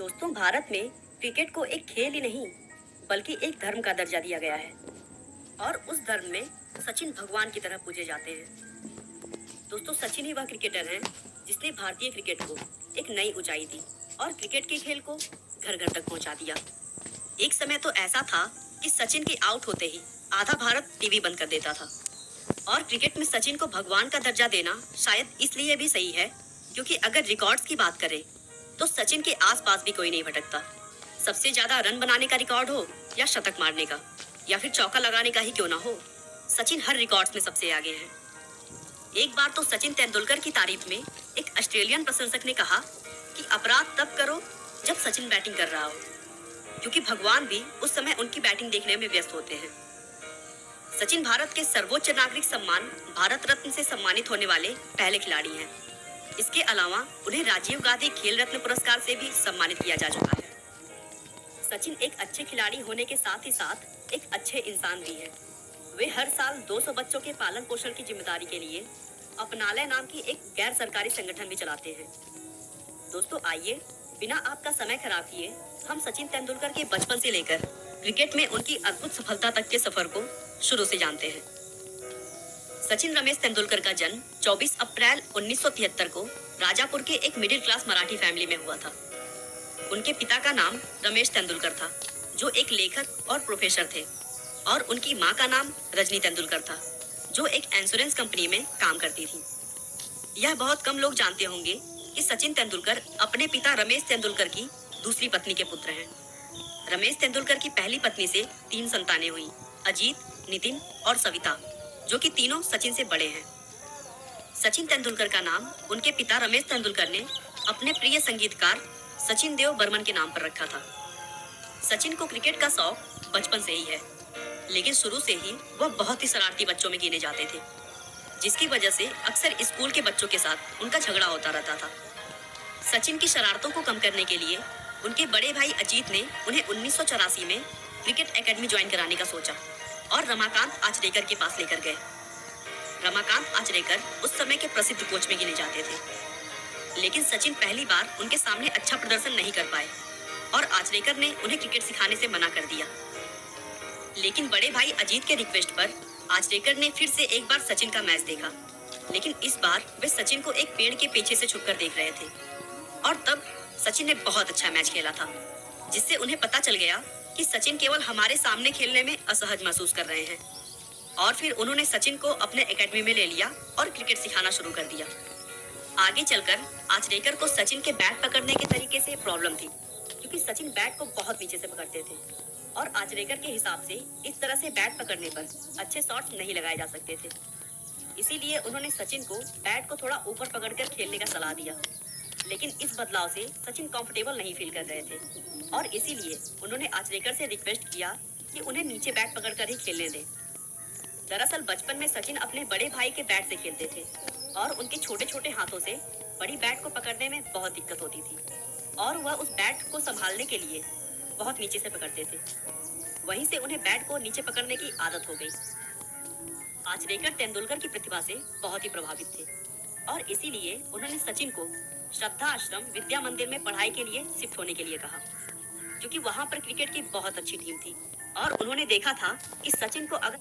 दोस्तों, भारत में क्रिकेट को एक खेल ही नहीं बल्कि एक धर्म का दर्जा दिया गया है और उस धर्म में सचिन भगवान की तरह पूजे जाते हैं। दोस्तों, सचिन ही वह क्रिकेटर हैं जिसने भारतीय क्रिकेट को एक नई ऊंचाई दी और क्रिकेट के खेल को घर घर तक पहुंचा दिया। एक समय तो ऐसा था कि सचिन के आउट होते ही आधा भारत टीवी बंद कर देता था। और क्रिकेट में सचिन को भगवान का दर्जा देना शायद इसलिए भी सही है क्योंकि अगर रिकॉर्ड्स की बात करें तो सचिन के आसपास भी कोई नहीं भटकता। सबसे ज्यादा रन बनाने का रिकॉर्ड हो या शतक मारने का या फिर चौका लगाने का ही क्यों ना हो, सचिन हर रिकॉर्ड्स में सबसे आगे है। एक बार तो सचिन तेंदुलकर की तारीफ में एक ऑस्ट्रेलियन प्रशंसक ने कहा कि अपराध तब करो जब सचिन बैटिंग कर रहा हो, क्योंकि भगवान भी उस समय उनकी बैटिंग देखने में व्यस्त होते हैं। सचिन भारत के सर्वोच्च नागरिक सम्मान भारत रत्न से सम्मानित होने वाले पहले खिलाड़ी हैं। इसके अलावा उन्हें राजीव गांधी खेल रत्न पुरस्कार से भी सम्मानित किया जा चुका है। सचिन एक अच्छे खिलाड़ी होने के साथ ही साथ एक अच्छे इंसान भी हैं। वे हर साल 200 बच्चों के पालन पोषण की जिम्मेदारी के लिए अपनालय नाम की एक गैर सरकारी संगठन भी चलाते हैं। दोस्तों, आइए बिना आपका समय खराब किए हम सचिन तेंदुलकर के बचपन से लेकर क्रिकेट में उनकी अद्भुत सफलता तक के सफर को शुरू से जानते हैं। सचिन रमेश तेंदुलकर का जन्म 24 अप्रैल 1973 को राजापुर के एक मिडिल क्लास मराठी फैमिली में हुआ था। उनके पिता का नाम रमेश तेंदुलकर था, जो एक लेखक और प्रोफेसर थे, और उनकी मां का नाम रजनी तेंदुलकर था, जो एक इंश्योरेंस कंपनी में काम करती थी। यह बहुत कम लोग जानते होंगे कि सचिन तेंदुलकर अपने पिता रमेश तेंदुलकर की दूसरी पत्नी के पुत्र हैं। रमेश तेंदुलकर की पहली पत्नी से 3 संतानें हुई, अजीत, नितिन और सविता, जो कि तीनों सचिन से बड़े हैं। सचिन तेंदुलकर का नाम उनके पिता रमेश तेंदुलकर ने अपने प्रिय संगीतकार सचिन देव बर्मन के नाम पर रखा था। सचिन को क्रिकेट का शौक बचपन से ही है, लेकिन शुरू से ही वह बहुत ही शरारती बच्चों में गिने जाते थे, जिसकी वजह से अक्सर स्कूल के बच्चों के साथ उनका झगड़ा होता रहता था। सचिन की शरारतों को कम करने के लिए उनके बड़े भाई अजीत ने उन्हें 1984 में क्रिकेट एकेडमी ज्वाइन कराने का सोचा और रमाकांत आचरेकर के पास लेकर गए। रमाकांत आचरेकर उस समय के प्रसिद्ध कोच में गिने जाते थे, लेकिन सचिन पहली बार उनके सामने अच्छा प्रदर्शन नहीं कर पाए और आचरेकर ने उन्हें क्रिकेट सिखाने से मना कर दिया। लेकिन बड़े भाई अजीत के रिक्वेस्ट पर आचरेकर ने फिर से एक बार सचिन का मैच देखा, लेकिन इस बार वे सचिन को एक पेड़ के पीछे से छुपकर देख रहे थे और तब सचिन ने बहुत अच्छा मैच खेला था, जिससे उन्हें पता चल गया कि सचिन केवल हमारे सामने खेलने में असहज महसूस कर रहे हैं। और फिर उन्होंने सचिन को अपने एकेडमी में ले लिया और क्रिकेट सिखाना शुरू कर दिया। आगे चलकर आचरेकर को सचिन के बैट पकड़ने के तरीके से प्रॉब्लम थी, क्योंकि सचिन बैट को बहुत नीचे से पकड़ते थे और आचरेकर के हिसाब से इस तरह से बैट पकड़ने पर अच्छे शॉट्स नहीं लगाए जा सकते थे। इसीलिए उन्होंने सचिन को बैट को थोड़ा ऊपर पकड़कर खेलने का सलाह दिया, लेकिन इस बदलाव से सचिन कंफर्टेबल नहीं फील कर रहे थे और इसीलिए उन्होंने आचरेकर से रिक्वेस्ट किया कि उन्हें नीचे बैट पकड़कर ही खेलने दें। दरअसल बचपन में सचिन अपने बड़े भाई के बैट से खेलते थे और उनके छोटे छोटे हाथों से बड़ी बैट को पकड़ने में बहुत दिक्कत होती थी और वह उस बैट को संभालने के लिए बहुत नीचे से पकड़ते थे। वहीं से उन्हें बैट को नीचे पकड़ने की आदत हो गई। आचरेकर तेंदुलकर की प्रतिभा से बहुत ही प्रभावित थे और इसीलिए उन्होंने सचिन को श्रद्धा आश्रम विद्या मंदिर में पढ़ाई के लिए शिफ्ट होने के लिए कहा, क्योंकि वहां पर क्रिकेट की बहुत अच्छी टीम थी और उन्होंने देखा था कि सचिन को अगर